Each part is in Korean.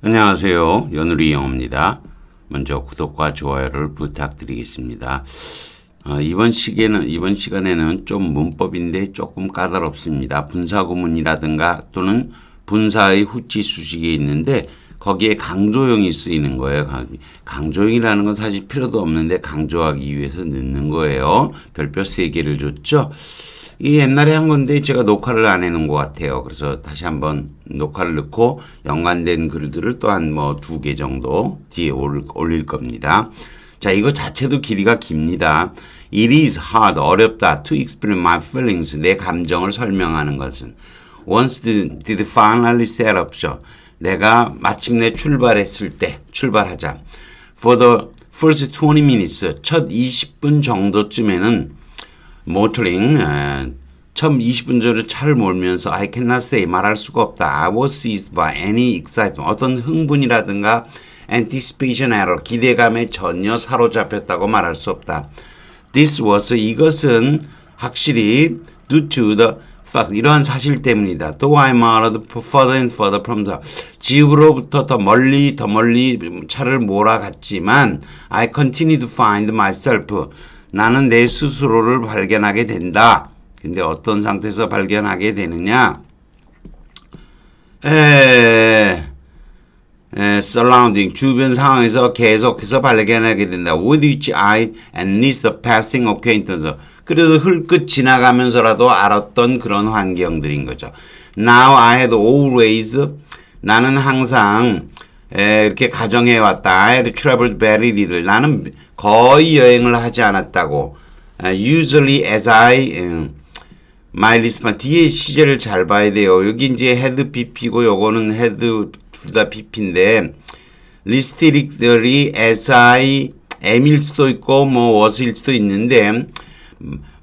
안녕하세요. 연우리 영어입니다. 먼저 구독과 좋아요를 부탁드리겠습니다. 이번 시간에는 좀 문법인데 조금 까다롭습니다. 분사구문이라든가 또는 분사의 후치 수식이 있는데 거기에 강조형이 쓰이는 거예요. 강조형이라는 건 사실 필요도 없는데 강조하기 위해서 넣는 거예요. 별표 3개를 줬죠. 이 옛날에 한 건데 제가 녹화를 안 해놓은 것 같아요. 그래서 다시 한번 녹화를 넣고 연관된 글들을 또한 2개 정도 뒤에 올릴 겁니다. 자, 이거 자체도 길이가 깁니다. It is hard, 어렵다. To explain my feelings, 내 감정을 설명하는 것은. Once did finally set up, 내가 마침내 출발하자. For the first 20 minutes, 첫 20분 정도쯤에는 모터링, 처음 20분 전에 차를 몰면서 I cannot say, 말할 수가 없다. I was seized by any excitement, 어떤 흥분이라든가 anticipation error, 기대감에 전혀 사로잡혔다고 말할 수 없다. This was, 이것은 확실히 due to the fact, 이러한 사실 때문이다. Though I moved further and further from the, 집으로부터 더 멀리 차를 몰아갔지만 I continue to find myself, 나는 내 스스로를 발견하게 된다. 근데 어떤 상태에서 발견하게 되느냐? surrounding, 주변 상황에서 계속해서 발견하게 된다. With which I at least a passing acquaintance. 그래도 흘끗 지나가면서라도 알았던 그런 환경들인 거죠. Now I had always, 나는 항상 이렇게 가정해왔다. I had traveled very little. 나는 거의 여행을 하지 않았다고. Usually as I, my response, 뒤에 시제를 잘 봐야 돼요. 여기 이제 had BP고 요거는 had 둘 다 BP인데, restrictedly as I am일 수도 있고, was일 수도 있는데,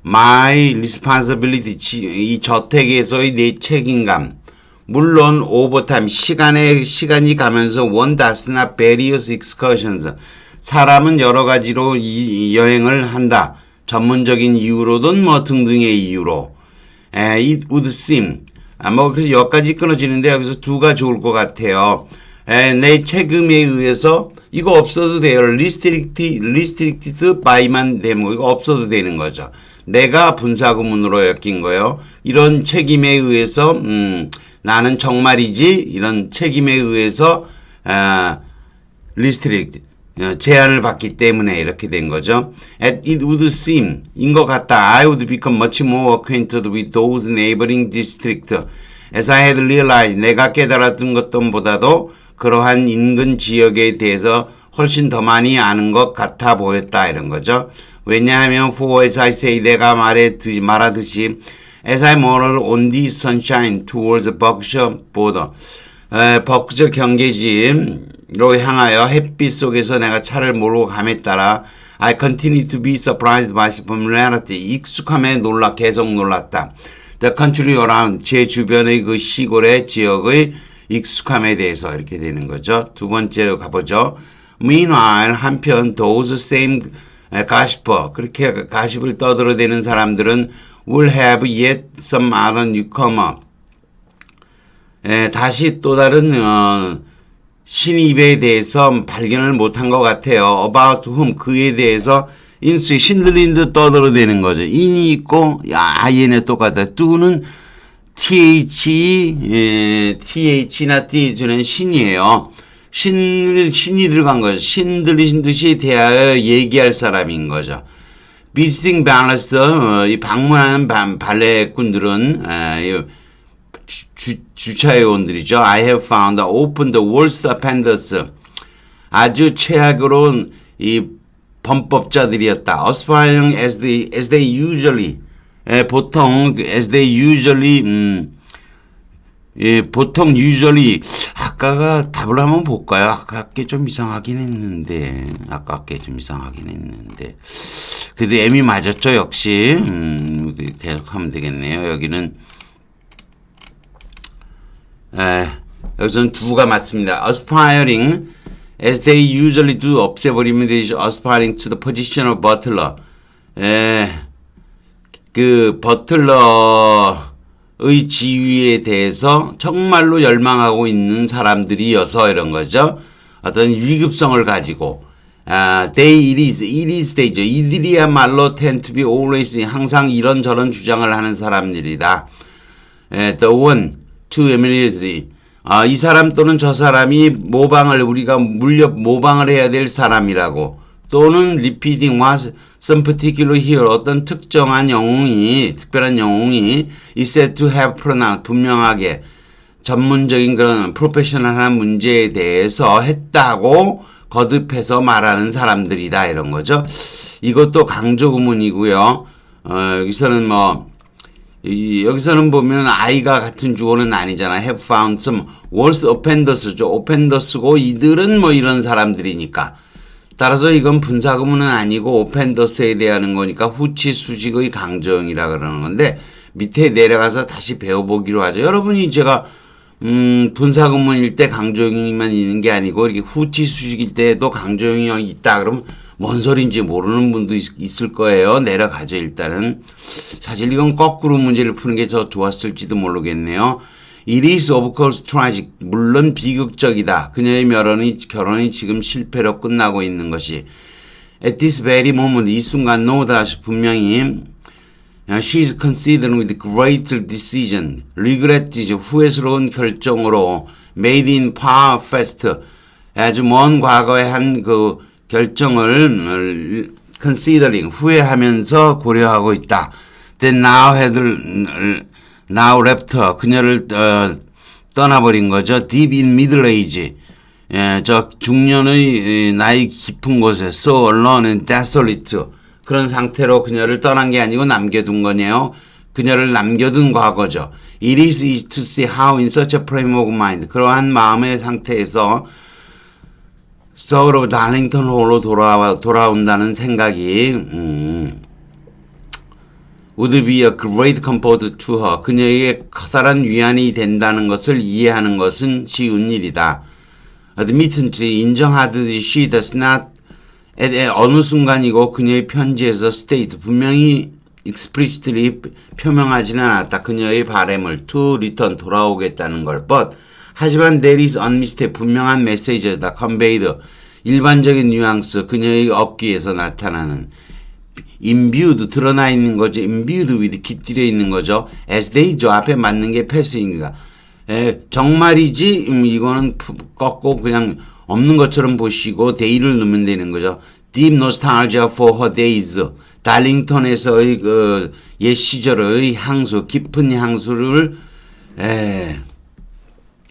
my responsibility, 이 저택에서의 내 책임감. 물론 overtime, 시간이 가면서 one does not various excursions. 사람은 여러 가지로 이 여행을 한다. 전문적인 이유로든 등등의 이유로. It would seem. 그래서 여기까지 끊어지는데 여기서 두가 좋을 것 같아요. 내 책임에 의해서 이거 없어도 돼요. restricted by만 되면 이거 없어도 되는 거죠. 내가 분사구문으로 엮인 거예요. 이런 책임에 의해서 나는 정말이지 이런 책임에 의해서 restricted 제한을 받기 때문에 이렇게 된 거죠. It would seem 인 것 같다. I would become much more acquainted with those neighboring districts. As I had realized, 내가 깨달았던 것보다도 그러한 인근 지역에 대해서 훨씬 더 많이 아는 것 같아 보였다 이런 거죠. 왜냐하면 for as I say, 내가 말하듯이 as I motor on the sunshine towards the Berkshire border, 버크셔 경계지로 향하여 햇빛 속에서 내가 차를 몰고 감에 따라 I continue to be surprised by familiarity. 익숙함에 계속 놀랐다. The country around, 제 주변의 그 시골의 지역의 익숙함에 대해서 이렇게 되는 거죠. 두 번째로 가보죠. Meanwhile, 한편 those same gossiper, 그렇게 가십을 떠들어대는 사람들은 will have yet some other newcomer. 다시 또 다른 신입에 대해서 발견을 못한 것 같아요. About whom, 그에 대해서 인수에 신들린 듯 떠들어대는 거죠. in이 있고 IN에 똑같아. to는 TH나 TH는 신이에요. 신이 들어간 거죠. 신 들리신 듯이 대하여 얘기할 사람인 거죠. Visiting ballers, 이 방문하는 발레꾼들은 주차회원들이죠. I have found open the worst offenders. 아주 최악으로 이 범법자들이었다. Aspiring as they usually, 보통 usually, 아까가 답을 한번 볼까요? 아까 게 좀 이상하긴 했는데, 그래도 M이 맞았죠, 역시. 계속 하면 되겠네요. 여기는, 여기서는 두가 맞습니다. Aspiring, as they usually do, 없애버리면 되죠. Aspiring to the position of butler. 그 버틀러 지위에 대해서 정말로 열망하고 있는 사람들이어서 이런 거죠. 어떤 위급성을 가지고 it is they죠. 이들이야말로 tend to be always 항상 이런저런 주장을 하는 사람들이다. The one to emulate 이 사람 또는 저 사람이 우리가 모방을 해야 될 사람이라고 또는 repeating what some particular hero 어떤 특별한 영웅이 is said to have pronounced 분명하게 전문적인 그런 프로페셔널한 문제에 대해서 했다고 거듭해서 말하는 사람들이다 이런 거죠. 이것도 강조 구문이고요. 여기서는 보면 I가 같은 주어는 아니잖아. have found some worse offenders죠. offenders고 이들은 이런 사람들이니까. 따라서 이건 분사구문은 아니고 offenders에 대한 거니까 후치 수식의 강조형이라 그러는 건데 밑에 내려가서 다시 배워보기로 하죠. 여러분이 제가 분사구문일 때 강조형만 있는 게 아니고 이렇게 후치 수식일 때도 강조형이 있다 그러면 뭔 소리인지 모르는 분도 있을 거예요. 내려가죠 일단은. 사실 이건 거꾸로 문제를 푸는 게 더 좋았을지도 모르겠네요. It is of course tragic. 물론 비극적이다. 그녀의 결혼이 지금 실패로 끝나고 있는 것이. At this very moment 이 순간 노다시 분명히 she is considering with great decision. regret is 후회스러운 결정으로 made in far past. 아주 먼 과거에 한 그 결정을 considering 후회하면서 고려하고 있다. Then now left her 그녀를 떠나버린 거죠. Deep in middle age 저 중년의 나이 깊은 곳에 so alone and desolate 그런 상태로 그녀를 떠난 게 아니고 남겨둔 거네요. 그녀를 남겨둔 과거죠. It is easy to see how in such a frame of mind 그러한 마음의 상태에서 서울 달링턴 홀로 돌아온다는 생각이 would be a great comfort to her. 그녀에게 커다란 위안이 된다는 것을 이해하는 것은 쉬운 일이다. admittedly 인정하듯이 she does not 어느 순간이고 그녀의 편지에서 state 분명히 explicitly 표명하지는 않았다. 그녀의 바람을 to return 돌아오겠다는 걸. but 하지만 there is unmistakable 분명한 메시지다. conveyed 일반적인 뉘앙스 그녀의 업기에서 나타나는 imbued 드러나 있는 거죠. imbued with 깃들여 있는 거죠. as they죠. 앞에 맞는 게 패스입니다. 정말이지 이거는 꺾고 그냥 없는 것처럼 보시고 they를 넣으면 되는 거죠. deep nostalgia for her days 달링턴에서의 그 옛 시절의 향수 깊은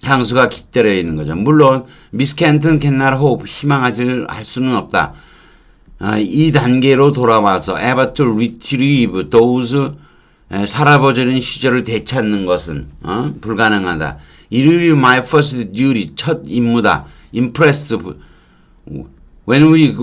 향수가 깃들여 있는 거죠. 물론 미스 캔튼 cannot hope 할 수는 없다. 이 단계로 돌아와서 ever to retrieve those 살아버리는 시절을 되찾는 것은 불가능하다. It will be my first duty 첫 임무다. impress when we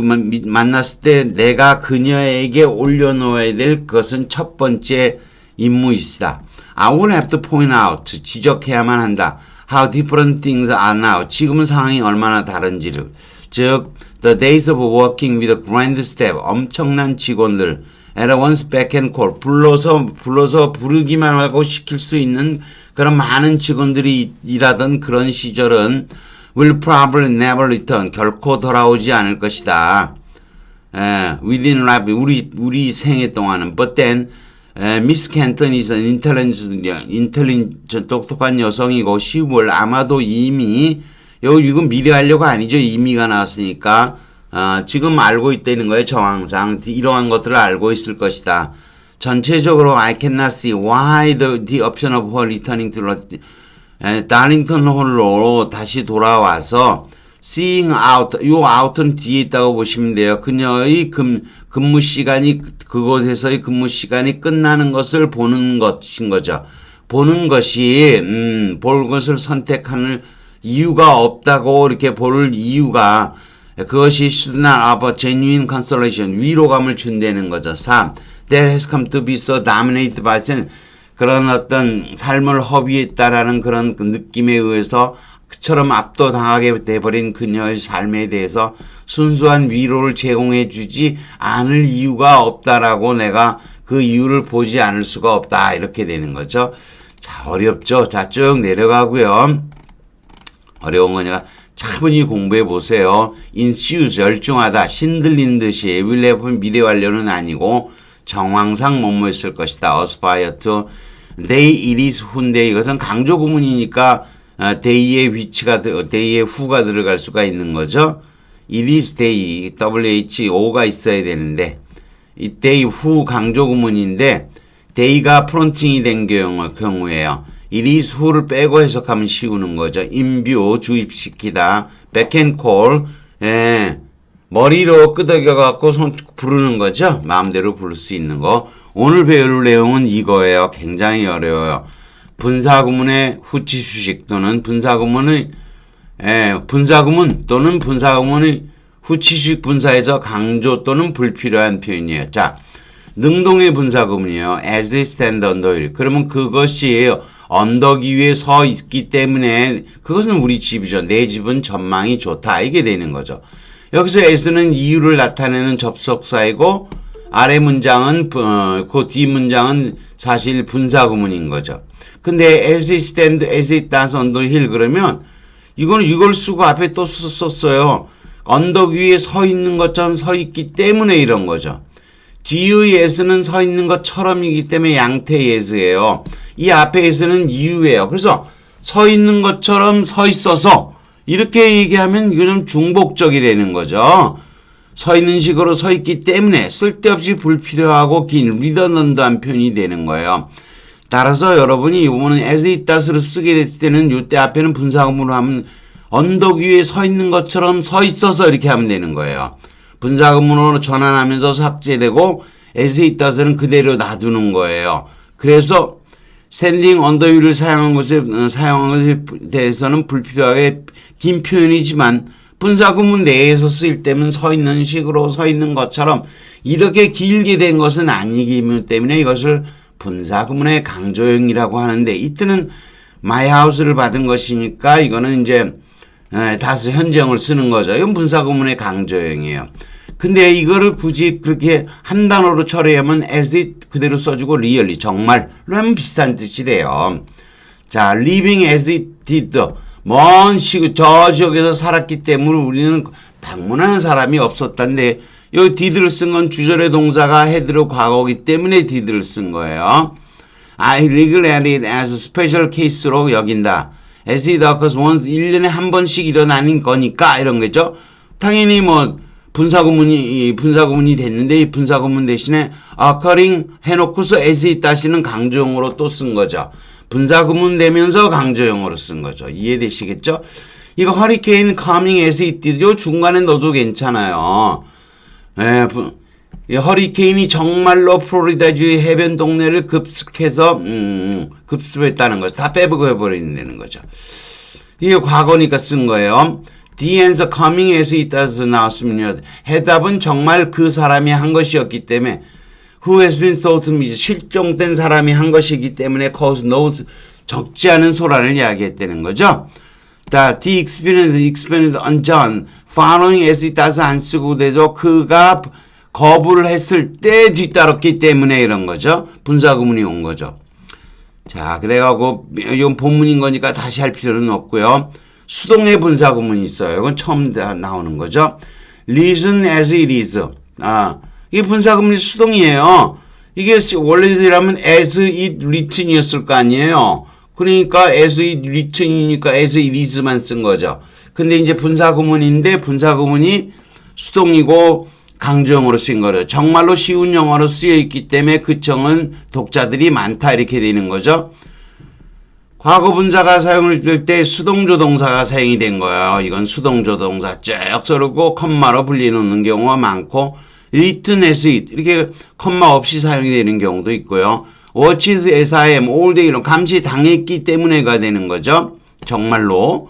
만났을 때 내가 그녀에게 올려놓아야 될 것은 첫 번째 임무이시다. I will have to point out 지적해야만 한다. How different things are now. 지금은 상황이 얼마나 다른지를. 즉 the days of working with a grand staff 엄청난 직원들 at once back and call 불러서 부르기만 하고 시킬 수 있는 그런 많은 직원들이 일하던 그런 시절은 will probably never return 결코 돌아오지 않을 것이다. within life 우리 생애 동안은 but then Miss Canton is an intelligent 똑똑한 여성이고 she will 아마도 이미 이건 미래 하려고 아니죠. 이미가 나왔으니까 지금 알고 있다는 거예요. 정황상 이러한 것들을 알고 있을 것이다. 전체적으로 I cannot see why the option of her returning to 달링턴 홀로 다시 돌아와서 seeing out 요 out은 뒤에 있다고 보시면 돼요. 그녀의 근무 시간이 그곳에서의 근무 시간이 끝나는 것을 보는 것인 거죠. 보는 것이 볼 것을 선택하는 이유가 없다고 이렇게 볼 이유가 그것이 should not have a genuine consolation 위로감을 준다는 거죠. 3. That has come to be so dominated by sin 그런 어떤 삶을 허비했다라는 그런 느낌에 의해서 그처럼 압도당하게 돼버린 그녀의 삶에 대해서 순수한 위로를 제공해 주지 않을 이유가 없다라고 내가 그 이유를 보지 않을 수가 없다 이렇게 되는 거죠. 자, 어렵죠? 자, 쭉 내려가고요. 어려운 거니까 차분히 공부해 보세요. enthuse, 열중하다, 신들리는 듯이, will have, 미래 완료는 아니고 정황상 뭐뭐 있을 것이다. aspire to, they, it is, who인데 이것은 강조 구문이니까 they의 위치가, they의 who가 들어갈 수가 있는 거죠. it is they, who가 있어야 되는데 이 they, who 강조 구문인데 they가 프론팅이 된 경우에요. it is who를 빼고 해석하면 쉬우는 거죠. 인뷰, 주입시키다, back and call, 예, 머리로 끄덕여갖고 손 부르는 거죠. 마음대로 부를 수 있는 거. 오늘 배울 내용은 이거예요. 굉장히 어려워요. 분사구문의 후치수식 또는 분사구문의 분사구문 또는 분사구문의 후치수식 분사에서 강조 또는 불필요한 표현이에요. 자, 능동의 분사구문이에요. as it stand on the hill. 그러면 그것이 언덕 위에 서 있기 때문에 그것은 우리 집이죠. 내 집은 전망이 좋다. 이게 되는 거죠. 여기서 as는 이유를 나타내는 접속사이고 아래 문장은 그 뒤 문장은 사실 분사구문인 거죠. 근데 as it stand, as it does on the hill 그러면 이거는 이걸 쓰고 앞에 또 썼어요. 언덕 위에 서 있는 것처럼 서 있기 때문에 이런 거죠. 뒤의 as는 서 있는 것처럼이기 때문에 양태 as예요. 이 앞에 as는 이유예요. 그래서 서 있는 것처럼 서 있어서 이렇게 얘기하면 이거 좀 중복적이라는 거죠. 서 있는 식으로 서 있기 때문에 쓸데없이 불필요하고 긴 리더넌드한 표현이 되는 거예요. 따라서 여러분이 이거는 as it does를 쓰게 됐을 때는 이때 앞에는 분사구문으로 하면 언덕 위에 서 있는 것처럼 서 있어서 이렇게 하면 되는 거예요. 분사구문으로 전환하면서 삭제되고 as it does는 그대로 놔두는 거예요. 그래서 standing on the wheel을 사용한 것에 대해서는 불필요하게 긴 표현이지만 분사구문 내에서 쓰일 때는 서 있는 식으로 서 있는 것처럼 이렇게 길게 된 것은 아니기 때문에 이것을 분사구문의 강조형이라고 하는데 이때는 my house를 받은 것이니까 이거는 이제 다스 현정을 쓰는 거죠. 이건 분사구문의 강조형이에요. 근데 이거를 굳이 그렇게 한 단어로 처리하면 as it 그대로 써주고 really 정말로 하면 비슷한 뜻이 돼요. 자, living as it did. 먼 저 지역에서 살았기 때문에 우리는 방문하는 사람이 없었단데 여기 did를 쓴 건 주절의 동사가 had로 과거이기 때문에 did를 쓴 거예요. I regret it as a special case로 여긴다. as it occurs once 1년에 한 번씩 일어나는 거니까 이런 거죠. 당연히 뭐 분사구문이 됐는데 이 분사구문 대신에 occurring 해놓고서 as it 다시는 강조형으로 또 쓴 거죠. 분사구문 되면서 강조형으로 쓴 거죠. 이해되시겠죠? 이거 허리케인 coming as it did요. 중간에 넣어도 괜찮아요. 허리케인이 정말로 플로리다주의 해변 동네를 급습했다는 거죠. 다 빼버리는 거죠. 이게 과거니까 쓴 거예요. The answer coming as it does 나왔으면요. 해답은 정말 그 사람이 한 것이었기 때문에 who has been thought to be 실종된 사람이 한 것이기 때문에 cause no 적지 않은 소란을 이야기했다는 거죠. The experience on John following as it does 안 쓰고 되죠. 그가 거부를 했을 때 뒤따랐기 때문에 이런 거죠. 분사구문이 온 거죠. 자, 그래가지고 이건 본문인 거니까 다시 할 필요는 없고요. 수동의 분사구문이 있어요. 이건 처음 나오는 거죠. Listen as it is. 이게 분사구문이 수동이에요. 이게 원래대로라면 as it written이었을 거 아니에요. 그러니까 as it written이니까 as it is만 쓴 거죠. 근데 이제 분사구문인데 분사구문이 수동이고 강조형으로 쓰인 거죠. 정말로 쉬운 영어로 쓰여 있기 때문에 그 청은 독자들이 많다 이렇게 되는 거죠. 과거 분사가 사용을 될 때 수동조동사가 사용이 된 거예요. 이건 수동조동사 쭉 서르고 컴마로 분리해놓는 경우가 많고 written as it 이렇게 컴마 없이 사용이 되는 경우도 있고요. watched as I am all day 이런 감시 당했기 때문에가 되는 거죠. 정말로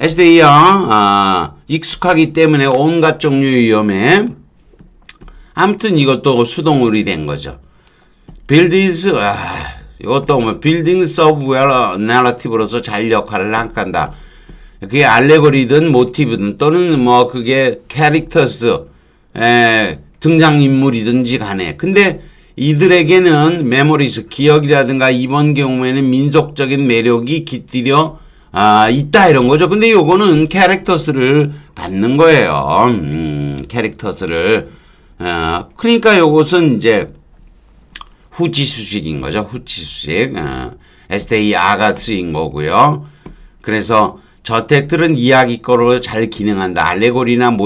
as they are 익숙하기 때문에 온갖 종류의 위험에 아무튼 이것도 수동으로 된 거죠. buildings 이것도 뭐 buildings of well narrative로서 잘 역할을 한다. 그게 알레고리든 모티브든 또는 뭐 그게 characters 등장인물이든지 간에 근데 이들에게는 메모리스, 기억이라든가 이번 경우에는 민속적인 매력이 깃들여 있다 이런 거죠. 근데 요거는 캐릭터스를 받는 거예요. 캐릭터스를. 그러니까 요것은 이제 후치수식인 거죠. 후치수식. STA가 쓰인 거고요. 그래서 저택들은 이야기거로 잘 기능한다. 알레고리나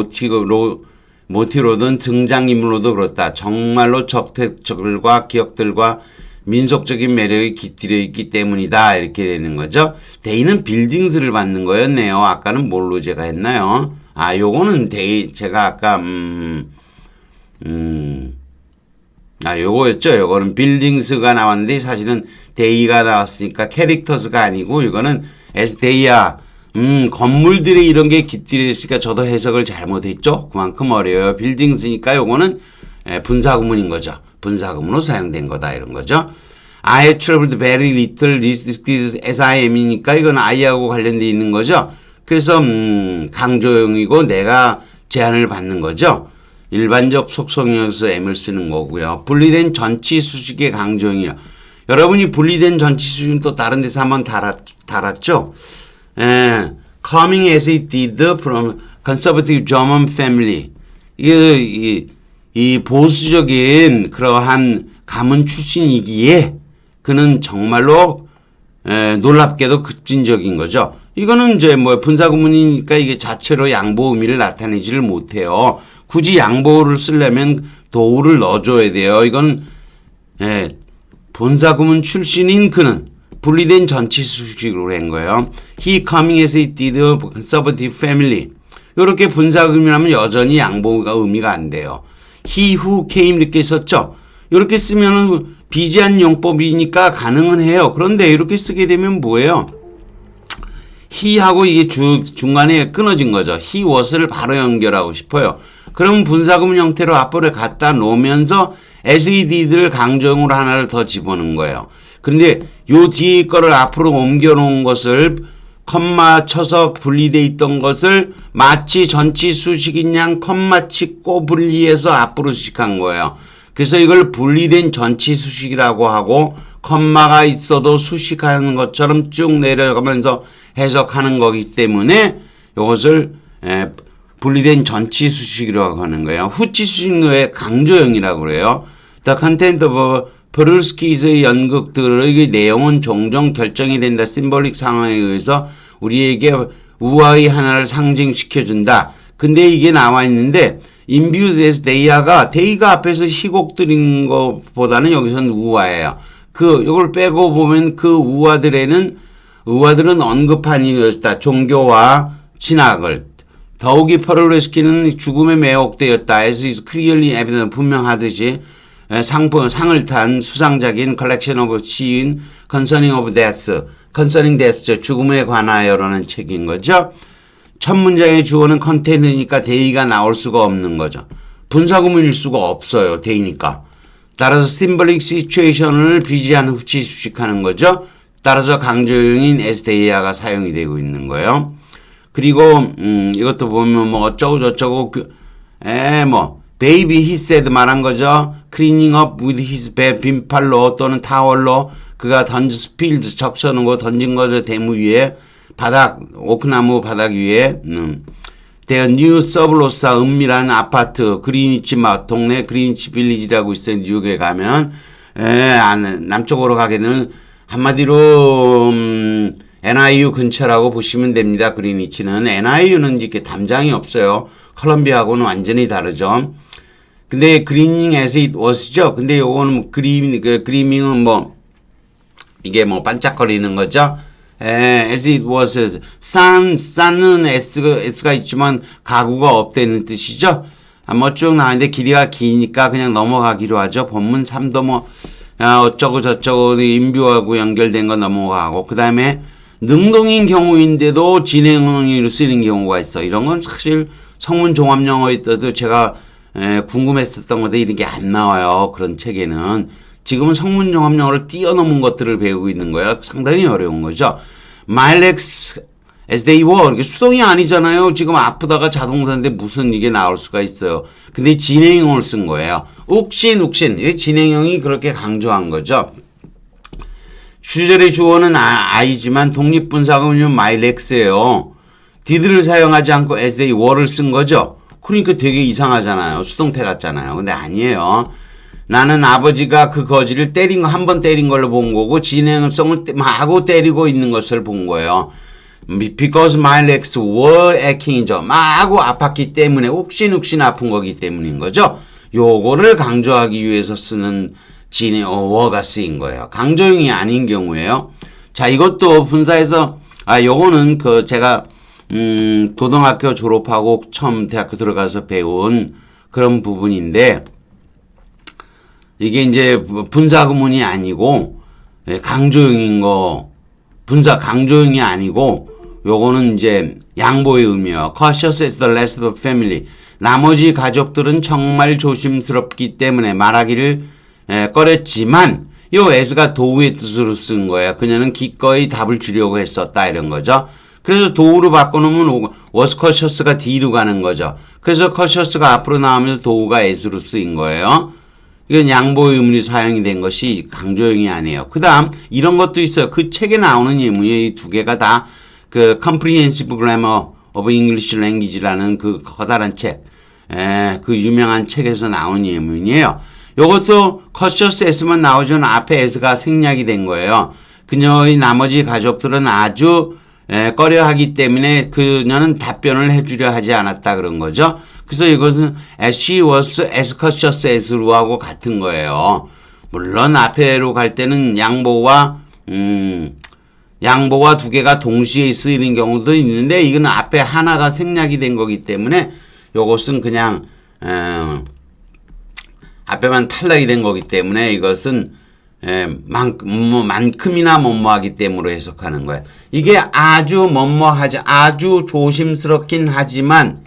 모티로든 등장인물로도 그렇다. 정말로 저택들과 기억들과 민속적인 매력이 깃들여 있기 때문이다. 이렇게 되는 거죠. 데이는 빌딩스를 받는 거였네요. 아까는 뭘로 제가 했나요? 요거는 제가 아까 요거였죠. 요거는 빌딩스가 나왔는데 사실은 데이가 나왔으니까 캐릭터스가 아니고 이거는 에스데이야. 건물들이 이런 게 깃들여 있으니까 저도 해석을 잘못했죠. 그만큼 어려워요. 빌딩스니까 요거는 분사구문인 거죠. 분사구문으로 사용된 거다 이런 거죠. I have traveled very little as I am이니까 이건 I하고 관련돼 있는 거죠. 그래서 강조형이고 내가 제한을 받는 거죠. 일반적 속성이어서 M을 쓰는 거고요. 분리된 전치 수식의 강조형이요. 여러분이 분리된 전치 수식은 또 다른 데서 한번 달았죠. Coming as it did from conservative German family. 이 보수적인 그러한 가문 출신이기에 그는 정말로 놀랍게도 급진적인 거죠. 이거는 이제 뭐 분사구문이니까 이게 자체로 양보 의미를 나타내지를 못해요. 굳이 양보를 쓰려면 도우를 넣어줘야 돼요. 이건 본사구문 출신인 그는 분리된 전치 수식으로 한 거예요. He coming as it did conservative family. 이렇게 분사구문하면 여전히 양보가 의미가 안 돼요. He who came 이렇게 썼죠. 이렇게 쓰면은 비제한 용법이니까 가능은 해요. 그런데 이렇게 쓰게 되면 뭐예요? he하고 이게 중간에 끊어진 거죠. he was를 바로 연결하고 싶어요. 그럼 분사구문 형태로 앞으로 갖다 놓으면서 as he did를 강조형으로 하나를 더 집어넣은 거예요. 그런데 요 뒤에 거를 앞으로 옮겨 놓은 것을 컴마 쳐서 분리돼 있던 것을 마치 전치 수식인 양 컴마 찍고 분리해서 앞으로 수식한 거예요. 그래서 이걸 분리된 전치 수식이라고 하고 컴마가 있어도 수식하는 것처럼 쭉 내려가면서 해석하는 거기 때문에 이것을 분리된 전치 수식이라고 하는 거예요. 후치 수식의 강조형이라고 그래요. The content of 브룰스키의 연극들의 내용은 종종 결정이 된다. 심볼릭 상황에 의해서 우리에게 우화의 하나를 상징시켜준다. 근데 이게 나와 있는데 imbued as 데이아가 앞에서 희곡들인 것보다는 여기서는 우화예요. 이걸 빼고 보면 그 우화들은 언급한 이었다. 종교와 신학을. 더욱이 퍼롤레스키는 죽음에 매혹되었다. as is clearly evident. 분명하듯이 상을 탄 수상작인 collection of 시인 concerning of death. concerning death죠. 죽음에 관하여라는 책인 거죠. 첫 문장의 주어는 컨테이너니까 데이가 나올 수가 없는 거죠. 분사구문일 수가 없어요. 데이니까. 따라서 symbolic situation을 비지한 후치 수식하는 거죠. 따라서 강조형인 as 데이아가 사용이 되고 있는 거예요. 그리고 이것도 보면 뭐 어쩌고 저쩌고 baby he said 말한 거죠. cleaning up with his bed 빈팔로 또는 타월로 그가 스필드 적셔놓은 거 던진 거죠. 대무 위에 오크나무 바닥 위에 their new 서블로사 은밀한 아파트 그리니치 동네 그리니치 빌리지라고 있어요. 뉴욕에 가면 남쪽으로 가게 되면 한마디로 NIU 근처라고 보시면 됩니다. 그리니치는 NIU는 이렇게 담장이 없어요. 컬럼비아하고는 완전히 다르죠. 근데 그리닝 as it was죠. 근데 요거는 그리밍은 이게 반짝거리는 거죠. as it was 산은 s가 있지만 가구가 없다는 뜻이죠. 쭉 나왔는데 길이가 기니까 그냥 넘어가기로 하죠. 본문 3도 어쩌고 저쩌고 인뷰하고 연결된 거 넘어가고 그 다음에 능동인 경우인데도 진행형으로 쓰이는 경우가 있어. 이런 건 사실 성문 종합영어에 있어도 제가 궁금했었던 건데 이런 게 안 나와요. 그런 책에는. 지금은 성문 종합영어를 뛰어넘은 것들을 배우고 있는 거야. 상당히 어려운 거죠. My legs as they were. 이게 수동이 아니잖아요. 지금 아프다가 자동사인데 무슨 이게 나올 수가 있어요. 근데 진행형을 쓴 거예요. 욱신. 이 진행형이 그렇게 강조한 거죠. 주절의 주어는 I지만 독립분사구문은 my legs예요. did를 사용하지 않고 as they were를 쓴 거죠. 그러니까 되게 이상하잖아요. 수동태 같잖아요. 근데 아니에요. 나는 아버지가 그 거지를 한 번 때린 걸로 본 거고 진행성을 하고 때리고 있는 것을 본 거예요. Because my legs were aching이죠. 하고 아팠기 때문에 욱신 아픈 거기 때문인 거죠. 요거를 강조하기 위해서 쓰는 were가 쓰인 거예요. 강조형이 아닌 경우에요. 자, 이것도 분사에서 요거는 제가 고등학교 졸업하고 처음 대학교 들어가서 배운 그런 부분인데 이게 이제 분사구문이 아니고 강조형인 거 분사 강조형이 아니고 요거는 이제 양보의 의미예요. Cautious as the rest of the family. 나머지 가족들은 정말 조심스럽기 때문에 말하기를 꺼렸지만 요 as가 도우의 뜻으로 쓴 거예요. 그녀는 기꺼이 답을 주려고 했었다 이런 거죠. 그래서 도우로 바꿔놓으면 was cautious가 D로 가는 거죠. 그래서 cautious가 앞으로 나오면서 도우가 as로 쓰인 거예요. 이건 양보의 의문이 사용이 된 것이 강조형이 아니에요. 그 다음 이런 것도 있어요. 그 책에 나오는 예문이 이 두 개가 다 그 Comprehensive Grammar of English Language라는 그 커다란 책, 그 유명한 책에서 나온 예문이에요. 이것도 cautious as만 나오지만 앞에 as가 생략이 된 거예요. 그녀의 나머지 가족들은 아주 꺼려하기 때문에 그녀는 답변을 해주려 하지 않았다 그런 거죠. 그래서 이것은 as she was as cautious as로 하고 같은 거예요. 물론 앞에로 갈 때는 양보와 두 개가 동시에 쓰이는 경우도 있는데 이거는 앞에 하나가 생략이 된 거기 때문에 이것은 그냥 앞에만 탈락이 된 거기 때문에 이것은 만큼이나 뭐뭐하기 때문에 해석하는 거예요. 이게 아주 뭐뭐하지 아주 조심스럽긴 하지만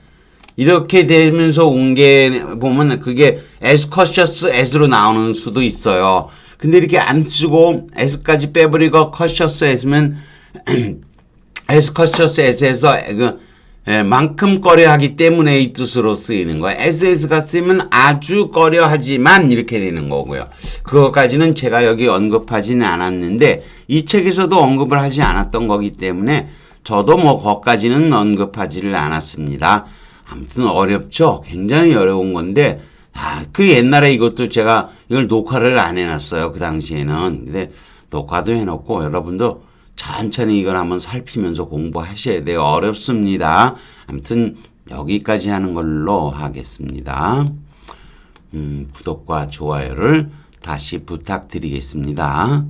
이렇게 되면서 온 게 보면 그게 as cautious as로 나오는 수도 있어요. 근데 이렇게 안 쓰고 as까지 빼버리고 cautious as면 as cautious as에서 만큼 꺼려하기 때문에 이 뜻으로 쓰이는 거예요. as가 쓰면 아주 꺼려하지만 이렇게 되는 거고요. 그것까지는 제가 여기 언급하지는 않았는데 이 책에서도 언급을 하지 않았던 거기 때문에 저도 뭐 거기까지는 언급하지를 않았습니다. 아무튼 어렵죠. 굉장히 어려운 건데 그 옛날에 이것도 제가 이걸 녹화를 안 해놨어요. 그 당시에는. 근데 녹화도 해놓고 여러분도 천천히 이걸 한번 살피면서 공부하셔야 돼요. 어렵습니다. 아무튼 여기까지 하는 걸로 하겠습니다. 구독과 좋아요를 다시 부탁드리겠습니다.